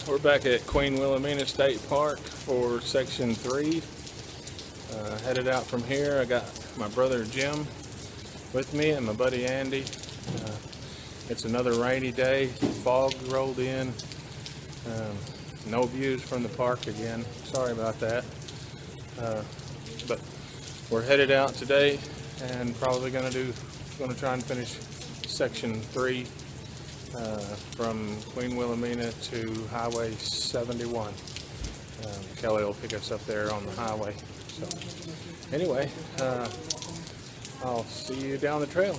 We're back at Queen Wilhelmina State Park for Section 3. Headed out from here. I got my brother Jim with me and my buddy Andy. It's another rainy day. Fog rolled in. No views from the park again. Sorry about that. But we're headed out today and probably going to try and finish Section 3 from Queen Wilhelmina to Highway 71. Kelly will pick us up there on the highway. So anyway, I'll see you down the trail.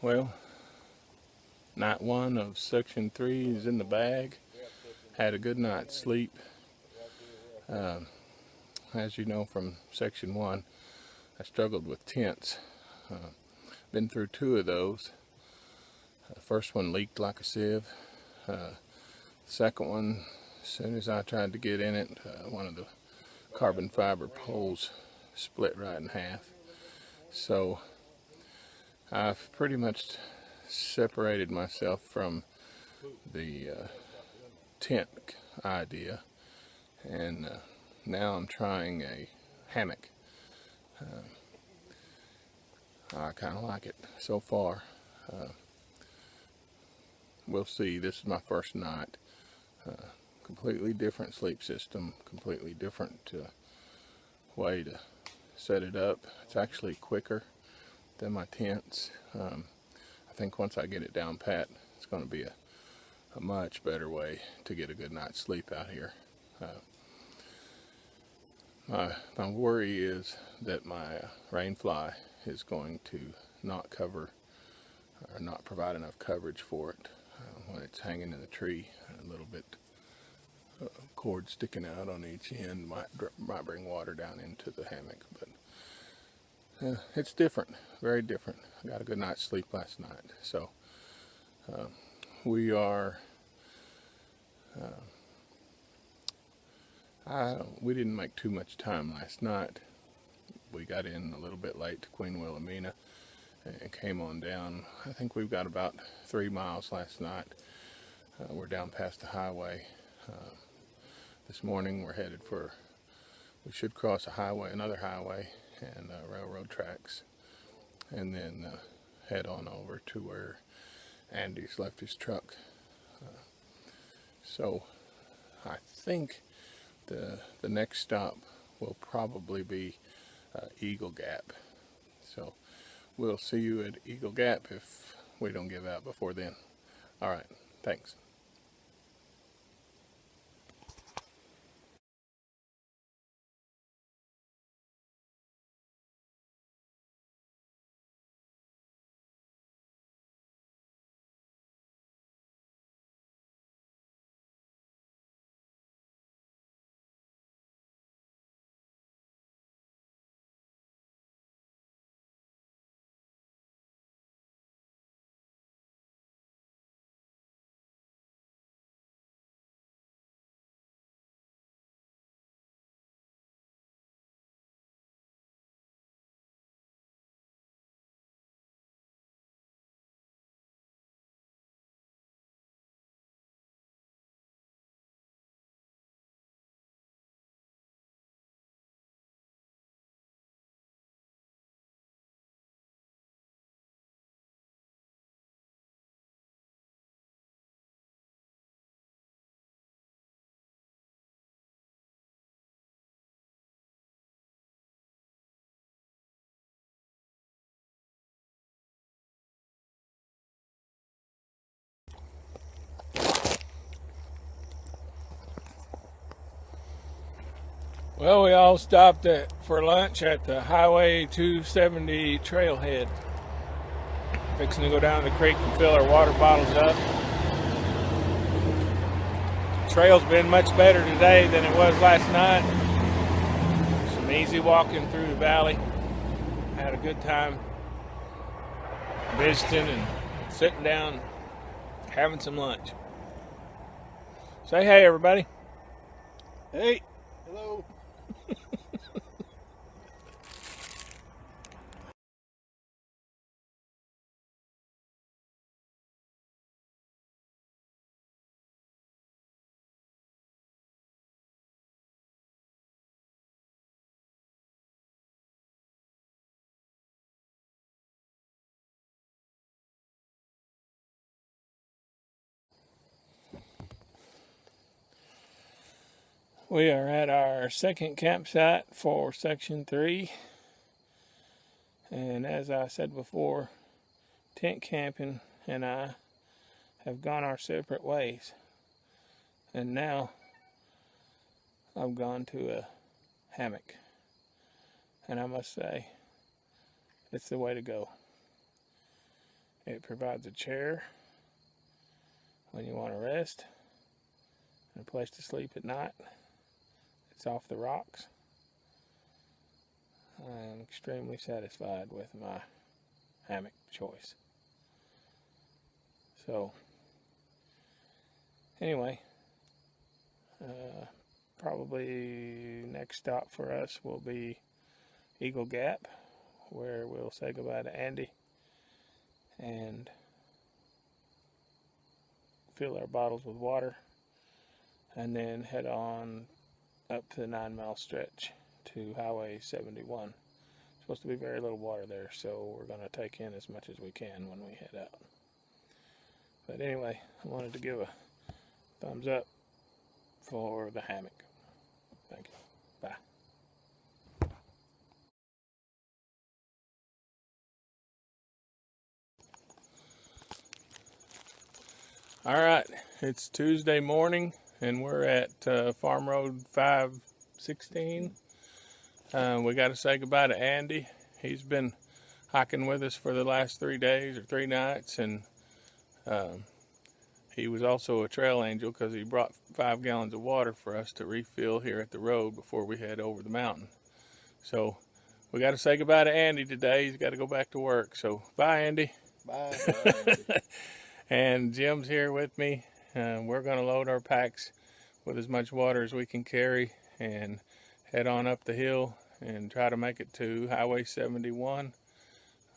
Well, night 1 of Section 3 is in the bag. Had a good night's sleep. As you know from Section 1, I struggled with tents. Been through 2 of those. The first one leaked like a sieve. The second one, as soon as I tried to get in it, one of the carbon fiber poles split right in half. So I've pretty much separated myself from the tent idea, and now I'm trying a hammock. I kind of like it so far. We'll see. This is my first night. Completely different sleep system, completely different way to set it up. It's actually quicker than my tents. I think once I get it down pat, it's going to be a much better way to get a good night's sleep out here. My worry is that my rain fly is going to not cover or not provide enough coverage for it when it's hanging in the tree. A little bit cord sticking out on each end might bring water down into the hammock, but it's different, very different. I got a good night's sleep last night, so we didn't make too much time last night. We got in a little bit late to Queen Wilhelmina and came on down. I think we've got about 3 miles last night. We're down past the highway. This morning we should cross another highway and railroad tracks, and then head on over to where Andy's left his truck. So I think the next stop will probably be Eagle Gap. So we'll see you at Eagle Gap if we don't give out before then. All right, thanks. Well, we all stopped for lunch at the Highway 270 trailhead. Fixing to go down the creek and fill our water bottles up. The trail's been much better today than it was last night. Some easy walking through the valley. Had a good time visiting and sitting down, having some lunch. Say hey, everybody. Hey. Hello. We are at our second campsite for Section 3. And as I said before, tent camping and I have gone our separate ways. And now I've gone to a hammock. And I must say, it's the way to go. It provides a chair when you want to rest, and a place to sleep at night. It's off the rocks. I am extremely satisfied with my hammock choice. So, anyway, probably next stop for us will be Eagle Gap, where we'll say goodbye to Andy and fill our bottles with water, and then head on up to the 9-mile stretch to Highway 71. Supposed to be very little water there, so we're going to take in as much as we can when we head out. But anyway, I wanted to give a thumbs up for the hammock. Thank you. Bye. All right, it's Tuesday morning, and we're at Farm Road 516. We got to say goodbye to Andy. He's been hiking with us for the last 3 days or 3 nights, and he was also a trail angel because he brought 5 gallons of water for us to refill here at the road before we head over the mountain. So we got to say goodbye to Andy today. He's got to go back to work. So bye, Andy. Bye. Bye, Andy. And Jim's here with me. We're going to load our packs with as much water as we can carry and head on up the hill and try to make it to Highway 71.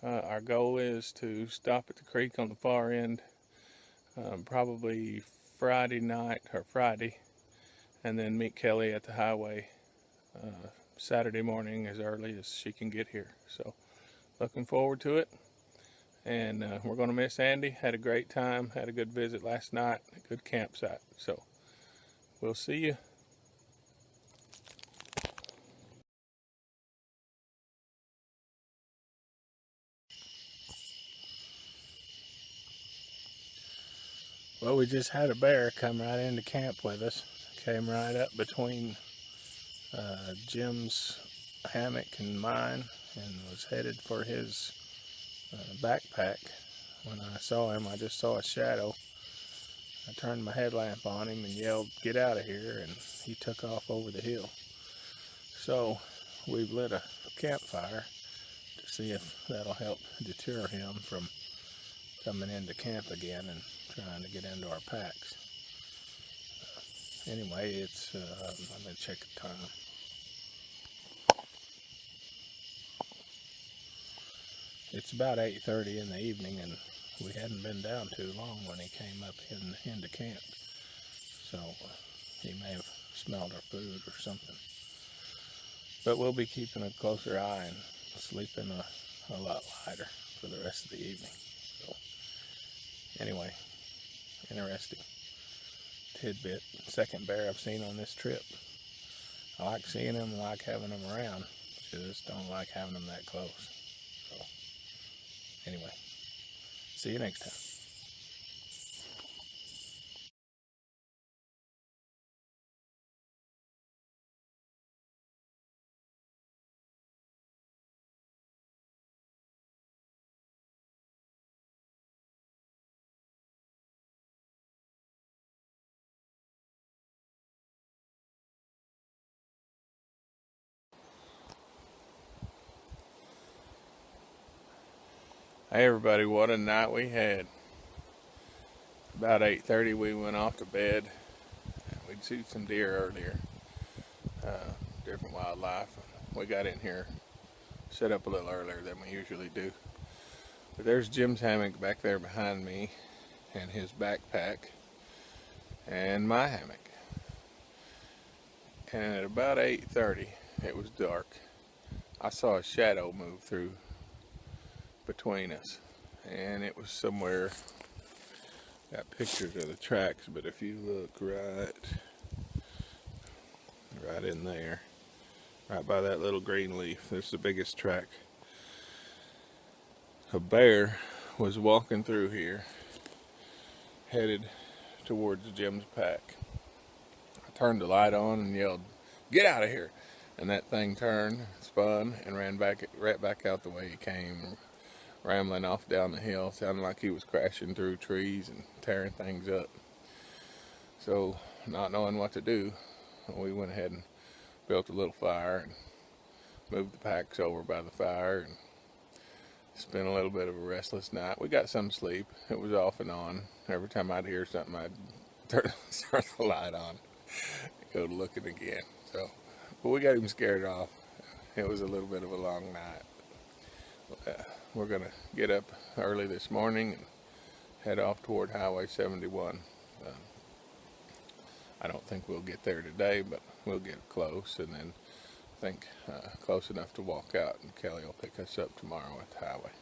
Our goal is to stop at the creek on the far end probably Friday night or Friday, and then meet Kelly at the highway Saturday morning as early as she can get here. So looking forward to it. And we're going to miss Andy. Had a great time. Had a good visit last night. A good campsite. So we'll see you. Well, we just had a bear come right into camp with us. Came right up between Jim's hammock and mine and was headed for his backpack. When I saw him, I just saw a shadow. I turned my headlamp on him and yelled, "Get out of here," and he took off over the hill. So we've lit a campfire to see if that'll help deter him from coming into camp again and trying to get into our packs. Anyway, it's, I'm going to check the time. It's about 8:30 in the evening, and we hadn't been down too long when he came up into camp. So he may have smelled our food or something. But we'll be keeping a closer eye and sleeping a lot lighter for the rest of the evening. So anyway, interesting tidbit. Second bear I've seen on this trip. I like seeing them, I like having them around. Just don't like having them that close. So anyway, see you next time. Hey everybody, what a night we had. About 8:30 we went off to bed. We'd shoot some deer earlier, different wildlife. We got in here, set up a little earlier than we usually do. But there's Jim's hammock back there behind me, and his backpack, and my hammock. And at about 8:30, it was dark. I saw a shadow move through between us, and it was somewhere. Got pictures of the tracks, but if you look right in there, right by that little green leaf, there's the biggest track. A bear was walking through here, headed towards Jim's pack. I turned the light on and yelled, "Get out of here!" And that thing turned, spun, and ran right back out the way he came, rambling off down the hill, sounding like he was crashing through trees and tearing things up. So, not knowing what to do, we went ahead and built a little fire and moved the packs over by the fire and spent a little bit of a restless night. We got some sleep. It was off and on. Every time I'd hear something, I'd turn the light on, go to looking again. So, but we got him scared off. It was a little bit of a long night. We're gonna get up early this morning and head off toward Highway 71. I don't think we'll get there today, but we'll get close, and then I think close enough to walk out, and Kelly will pick us up tomorrow at the highway.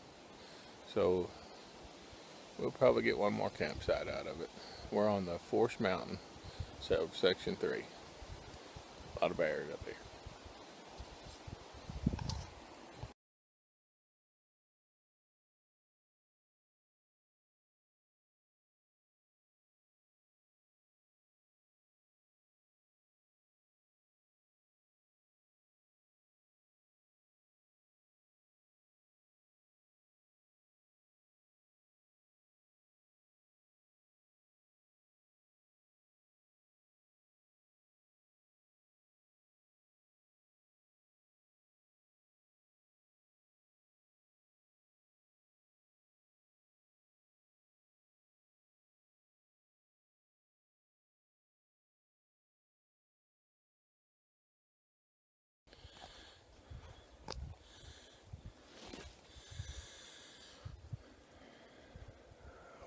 So we'll probably get one more campsite out of it. We're on the Force Mountain, so section 3. A lot of bears up here.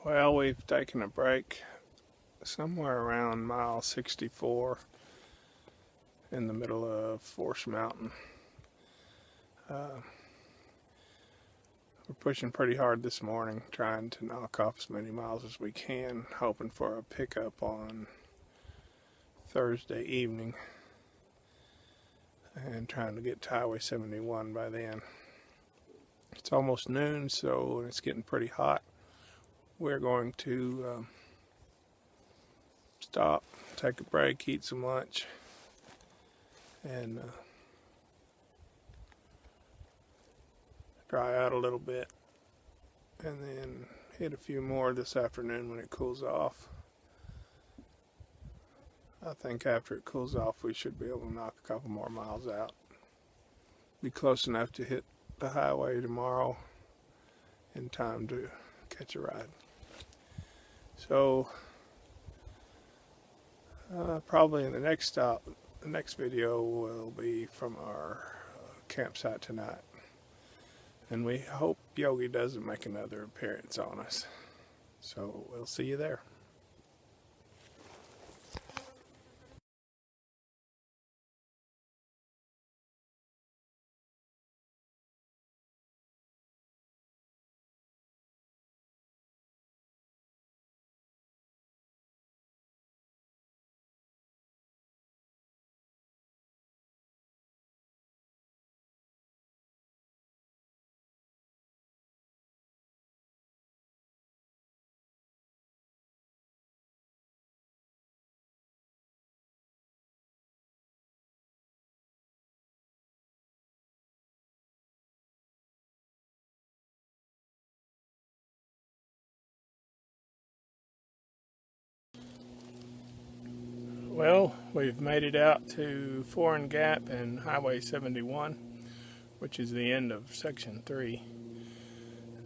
Well, we've taken a break somewhere around mile 64 in the middle of Force Mountain. We're pushing pretty hard this morning, trying to knock off as many miles as we can, hoping for a pickup on Thursday evening, and trying to get to Highway 71 by then. It's almost noon, so it's getting pretty hot. We're going to stop, take a break, eat some lunch, and dry out a little bit, and then hit a few more this afternoon when it cools off. I think after it cools off we should be able to knock a couple more miles out. Be close enough to hit the highway tomorrow in time to catch a ride. So probably in the next stop, the next video will be from our campsite tonight. And we hope Yogi doesn't make another appearance on us. So we'll see you there. Well, we've made it out to Foreign Gap and Highway 71, which is the end of Section 3.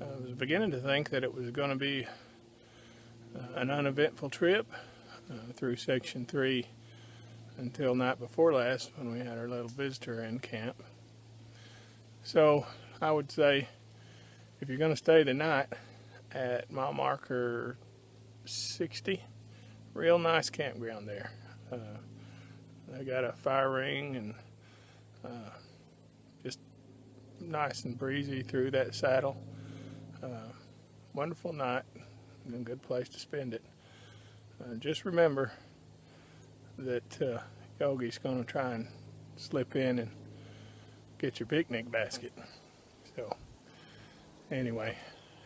I was beginning to think that it was going to be an uneventful trip through Section 3 until night before last when we had our little visitor in camp. So I would say if you're going to stay the night at mile marker 60, real nice campground there. They got a fire ring and just nice and breezy through that saddle. Wonderful night and a good place to spend it. Just remember that Yogi's going to try and slip in and get your picnic basket. So anyway,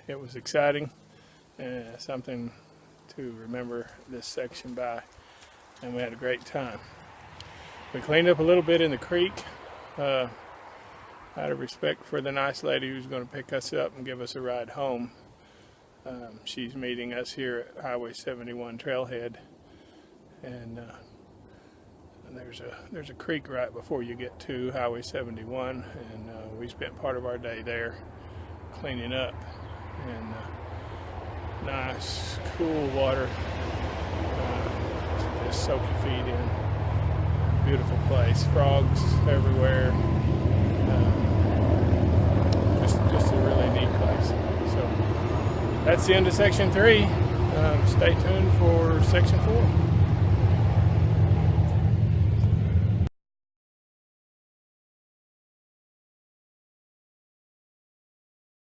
it was exciting and something to remember this section by, and we had a great time. We cleaned up a little bit in the creek out of respect for the nice lady who's going to pick us up and give us a ride home. She's meeting us here at Highway 71 Trailhead, and there's a creek right before you get to Highway 71, and we spent part of our day there cleaning up, and nice cool water, just soak your feet in. Beautiful place, frogs everywhere, just a really neat place. So that's the end of Section 3. Stay tuned for Section 4.